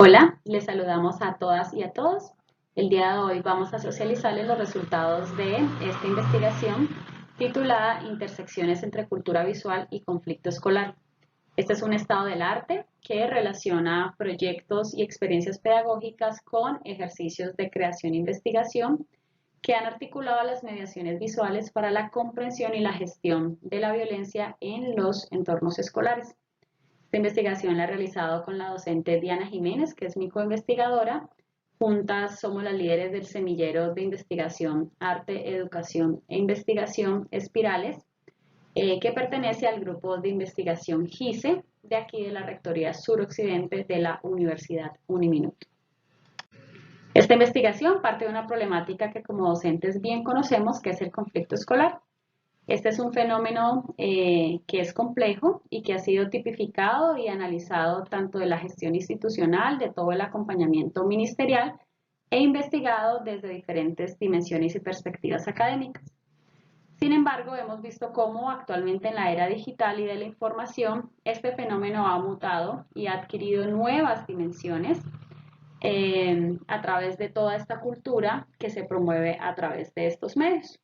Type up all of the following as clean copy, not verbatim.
Hola, les saludamos a todas y a todos. El día de hoy vamos a socializarles los resultados de esta investigación titulada Intersecciones entre cultura visual y conflicto escolar. Este es un estado del arte que relaciona proyectos y experiencias pedagógicas con ejercicios de creación e investigación que han articulado las mediaciones visuales para la comprensión y la gestión de la violencia en los entornos escolares. Esta investigación la he realizado con la docente Diana Jiménez, que es mi coinvestigadora. Juntas somos las líderes del semillero de investigación Arte, Educación e Investigación Espirales, que pertenece al grupo de investigación GISE, de aquí de la Rectoría Suroccidente de la Universidad Uniminuto. Esta investigación parte de una problemática que como docentes bien conocemos, que es el conflicto escolar. Este es un fenómeno que es complejo y que ha sido tipificado y analizado tanto de la gestión institucional, de todo el acompañamiento ministerial e investigado desde diferentes dimensiones y perspectivas académicas. Sin embargo, hemos visto cómo actualmente en la era digital y de la información, este fenómeno ha mutado y ha adquirido nuevas dimensiones a través de toda esta cultura que se promueve a través de estos medios.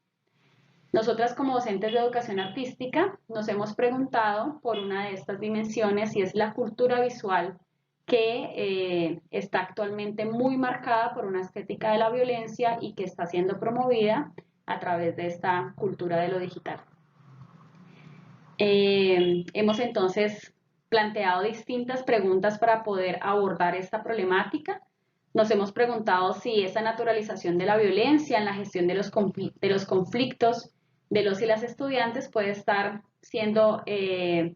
Nosotras como docentes de educación artística nos hemos preguntado por una de estas dimensiones y es la cultura visual que está actualmente muy marcada por una estética de la violencia y que está siendo promovida a través de esta cultura de lo digital. Hemos entonces planteado distintas preguntas para poder abordar esta problemática. Nos hemos preguntado si esa naturalización de la violencia en la gestión de los conflictos de los y las estudiantes puede estar siendo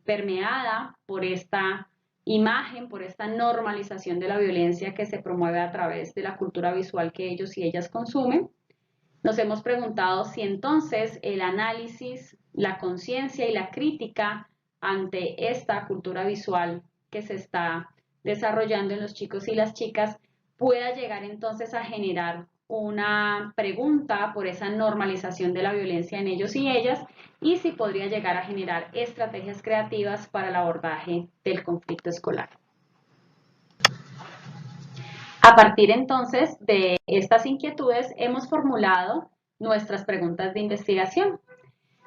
permeada por esta imagen, por esta normalización de la violencia que se promueve a través de la cultura visual que ellos y ellas consumen. Nos hemos preguntado si entonces el análisis, la conciencia y la crítica ante esta cultura visual que se está desarrollando en los chicos y las chicas pueda llegar entonces a generar una pregunta por esa normalización de la violencia en ellos y ellas y si podría llegar a generar estrategias creativas para el abordaje del conflicto escolar. A partir entonces de estas inquietudes hemos formulado nuestras preguntas de investigación.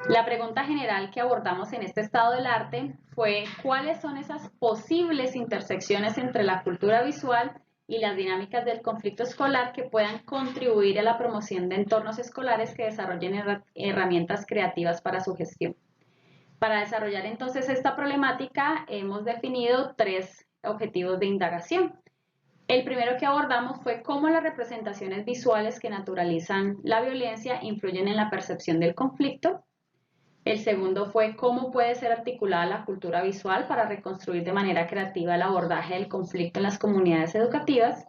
La pregunta general que abordamos en este estado del arte fue ¿cuáles son esas posibles intersecciones entre la cultura visual y las dinámicas del conflicto escolar que puedan contribuir a la promoción de entornos escolares que desarrollen herramientas creativas para su gestión? Para desarrollar entonces esta problemática hemos definido 3 objetivos de indagación. El primero que abordamos fue cómo las representaciones visuales que naturalizan la violencia influyen en la percepción del conflicto. El segundo fue cómo puede ser articulada la cultura visual para reconstruir de manera creativa el abordaje del conflicto en las comunidades educativas.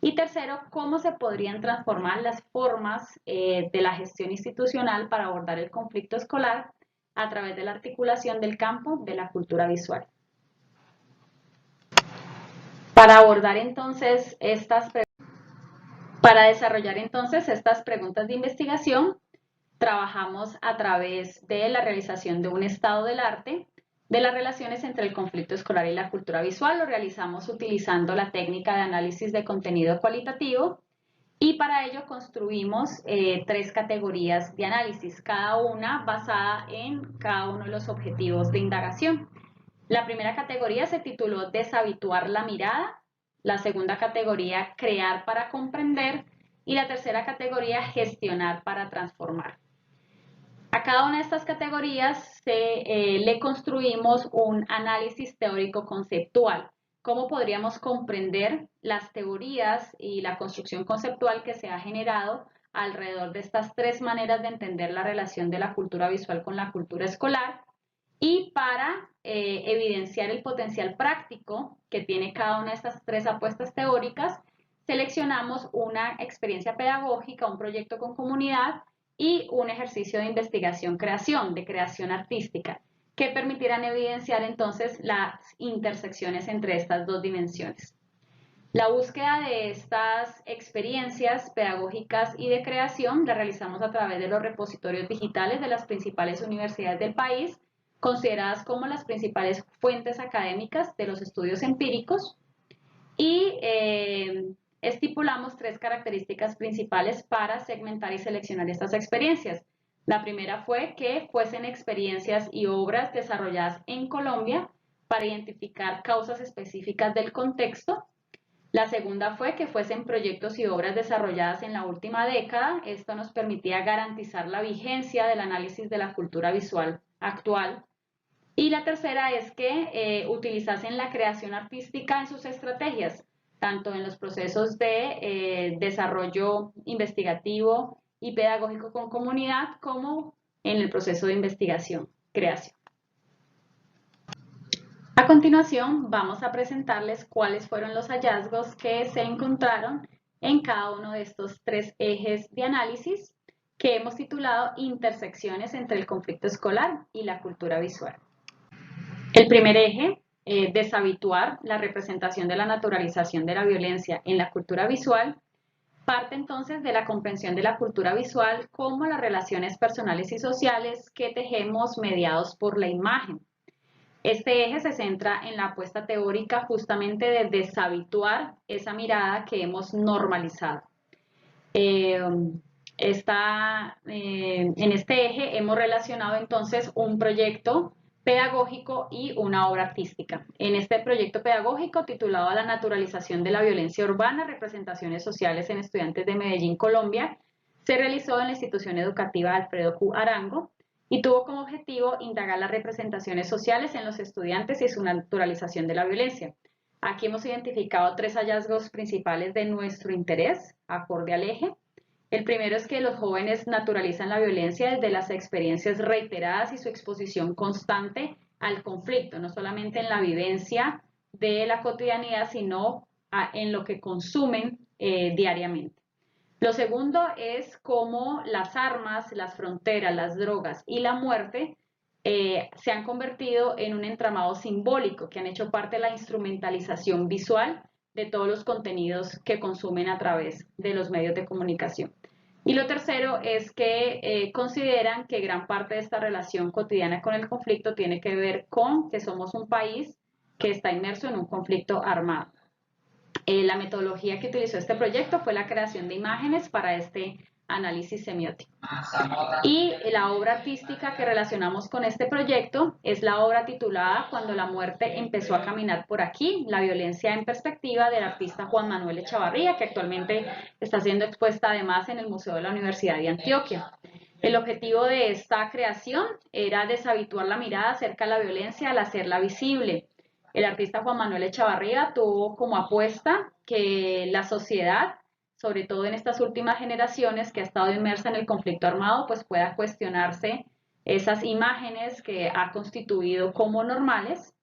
Y tercero, cómo se podrían transformar las formas de la gestión institucional para abordar el conflicto escolar a través de la articulación del campo de la cultura visual. Para abordar entonces para desarrollar entonces estas preguntas de investigación, trabajamos a través de la realización de un estado del arte de las relaciones entre el conflicto escolar y la cultura visual. Lo realizamos utilizando la técnica de análisis de contenido cualitativo y para ello construimos 3 categorías de análisis, cada una basada en cada uno de los objetivos de indagación. La primera categoría se tituló Deshabituar la mirada, la segunda categoría Crear para comprender y la tercera categoría Gestionar para transformar. A cada una de estas categorías le construimos un análisis teórico conceptual. ¿Cómo podríamos comprender las teorías y la construcción conceptual que se ha generado alrededor de estas 3 maneras de entender la relación de la cultura visual con la cultura escolar? Y para evidenciar el potencial práctico que tiene cada una de estas 3 apuestas teóricas, seleccionamos una experiencia pedagógica, un proyecto con comunidad y un ejercicio de investigación-creación, de creación artística, que permitirán evidenciar entonces las intersecciones entre estas 2 dimensiones. La búsqueda de estas experiencias pedagógicas y de creación la realizamos a través de los repositorios digitales de las principales universidades del país, consideradas como las principales fuentes académicas de los estudios empíricos, y estipulamos 3 características principales para segmentar y seleccionar estas experiencias. La primera fue que fuesen experiencias y obras desarrolladas en Colombia para identificar causas específicas del contexto. La segunda fue que fuesen proyectos y obras desarrolladas en la última década. Esto nos permitía garantizar la vigencia del análisis de la cultura visual actual. Y la tercera es que utilizasen la creación artística en sus estrategias, tanto en los procesos de desarrollo investigativo y pedagógico con comunidad, como en el proceso de investigación, creación. A continuación, vamos a presentarles cuáles fueron los hallazgos que se encontraron en cada uno de estos 3 ejes de análisis que hemos titulado Intersecciones entre el conflicto escolar y la cultura visual. El primer eje, deshabituar la representación de la naturalización de la violencia en la cultura visual, parte entonces de la comprensión de la cultura visual como las relaciones personales y sociales que tejemos mediados por la imagen. Este eje se centra en la apuesta teórica justamente de deshabituar esa mirada que hemos normalizado. En este eje hemos relacionado entonces un proyecto pedagógico y una obra artística. En este proyecto pedagógico titulado La naturalización de la violencia urbana, representaciones sociales en estudiantes de Medellín, Colombia, se realizó en la institución educativa Alfredo Q. Arango y tuvo como objetivo indagar las representaciones sociales en los estudiantes y su naturalización de la violencia. Aquí hemos identificado 3 hallazgos principales de nuestro interés, acorde al eje. El primero es que los jóvenes naturalizan la violencia desde las experiencias reiteradas y su exposición constante al conflicto, no solamente en la vivencia de la cotidianidad, sino en lo que consumen diariamente. Lo segundo es cómo las armas, las fronteras, las drogas y la muerte se han convertido en un entramado simbólico que han hecho parte de la instrumentalización visual de todos los contenidos que consumen a través de los medios de comunicación. Y lo tercero es que consideran que gran parte de esta relación cotidiana con el conflicto tiene que ver con que somos un país que está inmerso en un conflicto armado. La metodología que utilizó este proyecto fue la creación de imágenes para este análisis semiótico. Y la obra artística que relacionamos con este proyecto es la obra titulada Cuando la muerte empezó a caminar por aquí, la violencia en perspectiva del artista Juan Manuel Echavarría, que actualmente está siendo expuesta además en el Museo de la Universidad de Antioquia. El objetivo de esta creación era deshabituar la mirada acerca de la violencia al hacerla visible. El artista Juan Manuel Echavarría tuvo como apuesta que la sociedad, sobre todo en estas últimas generaciones que ha estado inmersa en el conflicto armado, pues pueda cuestionarse esas imágenes que ha constituido como normales,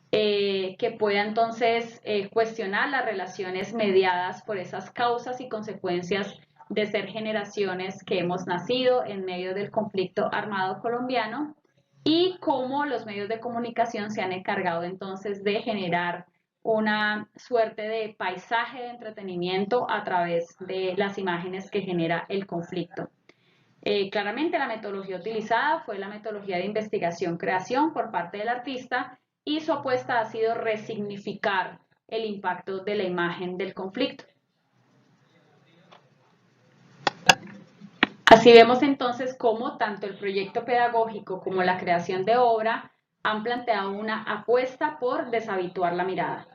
que pueda entonces cuestionar las relaciones mediadas por esas causas y consecuencias de ser generaciones que hemos nacido en medio del conflicto armado colombiano y cómo los medios de comunicación se han encargado entonces de generar una suerte de paisaje de entretenimiento a través de las imágenes que genera el conflicto. Claramente la metodología utilizada fue la metodología de investigación-creación por parte del artista y su apuesta ha sido resignificar el impacto de la imagen del conflicto. Así vemos entonces cómo tanto el proyecto pedagógico como la creación de obra han planteado una apuesta por deshabituar la mirada.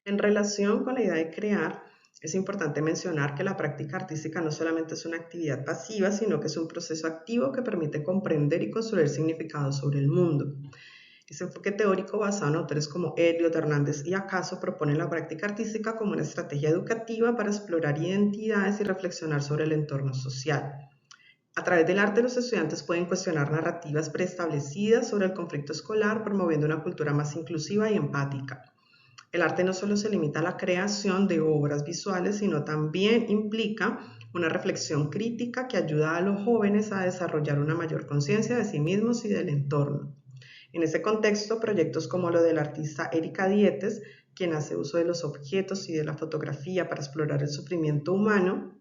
En relación con la idea de crear, es importante mencionar que la práctica artística no solamente es una actividad pasiva, sino que es un proceso activo que permite comprender y construir significados sobre el mundo. Ese enfoque teórico basado en autores como Eliot, Hernández y Acaso propone la práctica artística como una estrategia educativa para explorar identidades y reflexionar sobre el entorno social. A través del arte, los estudiantes pueden cuestionar narrativas preestablecidas sobre el conflicto escolar, promoviendo una cultura más inclusiva y empática. El arte no solo se limita a la creación de obras visuales, sino también implica una reflexión crítica que ayuda a los jóvenes a desarrollar una mayor conciencia de sí mismos y del entorno. En ese contexto, proyectos como lo del artista Erika Dietes, quien hace uso de los objetos y de la fotografía para explorar el sufrimiento humano,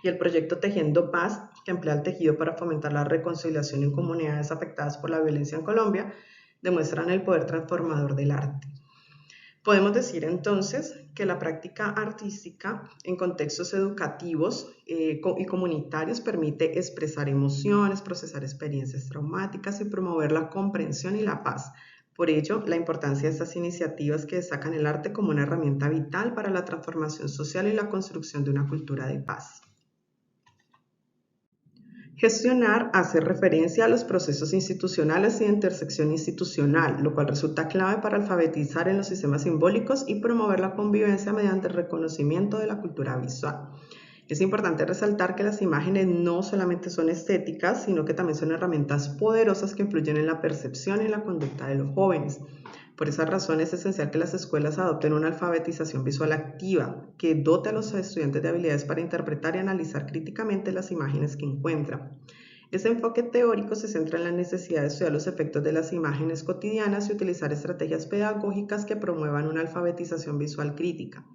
y el proyecto Tejiendo Paz, que emplea el tejido para fomentar la reconciliación en comunidades afectadas por la violencia en Colombia, demuestran el poder transformador del arte. Podemos decir entonces que la práctica artística en contextos educativos y comunitarios permite expresar emociones, procesar experiencias traumáticas y promover la comprensión y la paz. Por ello, la importancia de estas iniciativas que destacan el arte como una herramienta vital para la transformación social y la construcción de una cultura de paz. Gestionar hace referencia a los procesos institucionales y de intersección institucional, lo cual resulta clave para alfabetizar en los sistemas simbólicos y promover la convivencia mediante el reconocimiento de la cultura visual. Es importante resaltar que las imágenes no solamente son estéticas, sino que también son herramientas poderosas que influyen en la percepción y la conducta de los jóvenes. Por esa razón es esencial que las escuelas adopten una alfabetización visual activa que dote a los estudiantes de habilidades para interpretar y analizar críticamente las imágenes que encuentran. Ese enfoque teórico se centra en la necesidad de estudiar los efectos de las imágenes cotidianas y utilizar estrategias pedagógicas que promuevan una alfabetización visual crítica.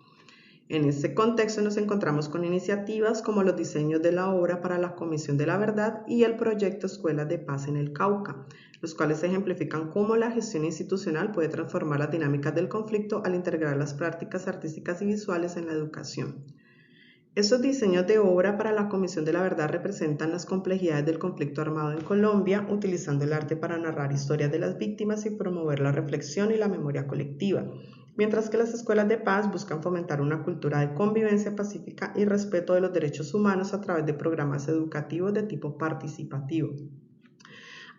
En este contexto nos encontramos con iniciativas como los diseños de la obra para la Comisión de la Verdad y el proyecto Escuelas de Paz en el Cauca, los cuales ejemplifican cómo la gestión institucional puede transformar las dinámicas del conflicto al integrar las prácticas artísticas y visuales en la educación. Estos diseños de obra para la Comisión de la Verdad representan las complejidades del conflicto armado en Colombia, utilizando el arte para narrar historias de las víctimas y promover la reflexión y la memoria colectiva, mientras que las escuelas de paz buscan fomentar una cultura de convivencia pacífica y respeto de los derechos humanos a través de programas educativos de tipo participativo.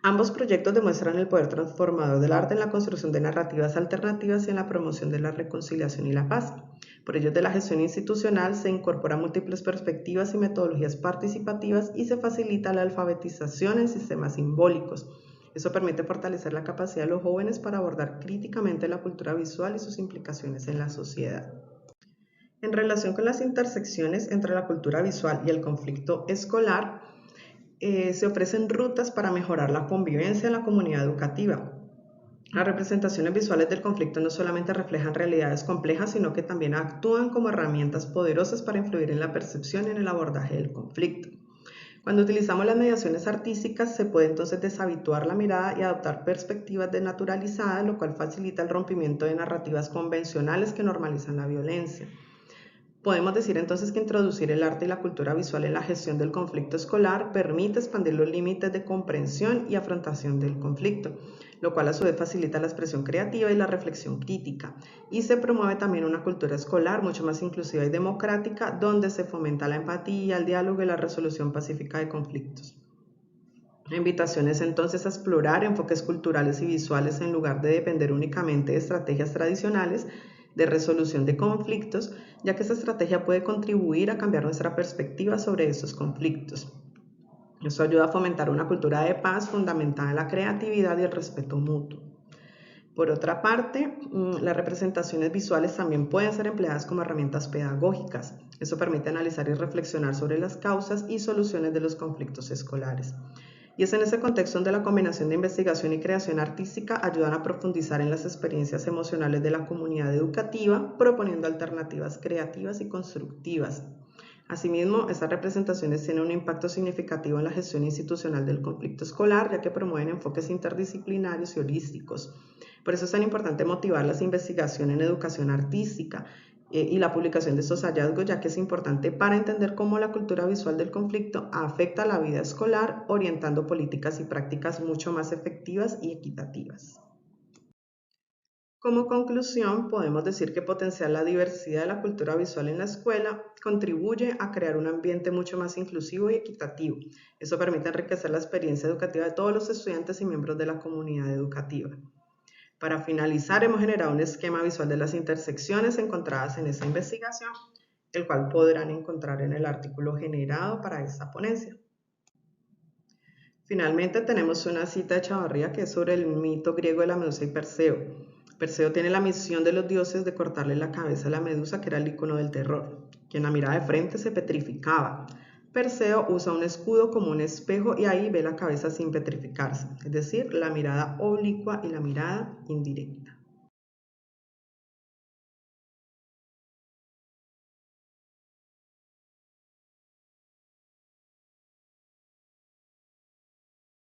Ambos proyectos demuestran el poder transformador del arte en la construcción de narrativas alternativas y en la promoción de la reconciliación y la paz. Por ello, de la gestión institucional se incorporan múltiples perspectivas y metodologías participativas y se facilita la alfabetización en sistemas simbólicos. Eso permite fortalecer la capacidad de los jóvenes para abordar críticamente la cultura visual y sus implicaciones en la sociedad. En relación con las intersecciones entre la cultura visual y el conflicto escolar, se ofrecen rutas para mejorar la convivencia en la comunidad educativa. Las representaciones visuales del conflicto no solamente reflejan realidades complejas, sino que también actúan como herramientas poderosas para influir en la percepción y en el abordaje del conflicto. Cuando utilizamos las mediaciones artísticas, se puede entonces deshabituar la mirada y adoptar perspectivas desnaturalizadas, lo cual facilita el rompimiento de narrativas convencionales que normalizan la violencia. Podemos decir entonces que introducir el arte y la cultura visual en la gestión del conflicto escolar permite expandir los límites de comprensión y afrontación del conflicto, lo cual a su vez facilita la expresión creativa y la reflexión crítica, y se promueve también una cultura escolar mucho más inclusiva y democrática, donde se fomenta la empatía, el diálogo y la resolución pacífica de conflictos. La invitación es entonces a explorar enfoques culturales y visuales en lugar de depender únicamente de estrategias tradicionales de resolución de conflictos, ya que esta estrategia puede contribuir a cambiar nuestra perspectiva sobre estos conflictos. Eso ayuda a fomentar una cultura de paz fundamentada en la creatividad y el respeto mutuo. Por otra parte, las representaciones visuales también pueden ser empleadas como herramientas pedagógicas. Eso permite analizar y reflexionar sobre las causas y soluciones de los conflictos escolares. Y es en ese contexto donde la combinación de investigación y creación artística ayudan a profundizar en las experiencias emocionales de la comunidad educativa, proponiendo alternativas creativas y constructivas. Asimismo, estas representaciones tienen un impacto significativo en la gestión institucional del conflicto escolar, ya que promueven enfoques interdisciplinarios y holísticos. Por eso es tan importante motivar las investigaciones en educación artística y la publicación de estos hallazgos, ya que es importante para entender cómo la cultura visual del conflicto afecta a la vida escolar, orientando políticas y prácticas mucho más efectivas y equitativas. Como conclusión, podemos decir que potenciar la diversidad de la cultura visual en la escuela contribuye a crear un ambiente mucho más inclusivo y equitativo. Eso permite enriquecer la experiencia educativa de todos los estudiantes y miembros de la comunidad educativa. Para finalizar, hemos generado un esquema visual de las intersecciones encontradas en esta investigación, el cual podrán encontrar en el artículo generado para esta ponencia. Finalmente, tenemos una cita de Chavarría que es sobre el mito griego de la medusa y Perseo. Perseo tiene la misión de los dioses de cortarle la cabeza a la medusa, que era el icono del terror, quien la mirada de frente se petrificaba. Perseo usa un escudo como un espejo y ahí ve la cabeza sin petrificarse, es decir, la mirada oblicua y la mirada indirecta.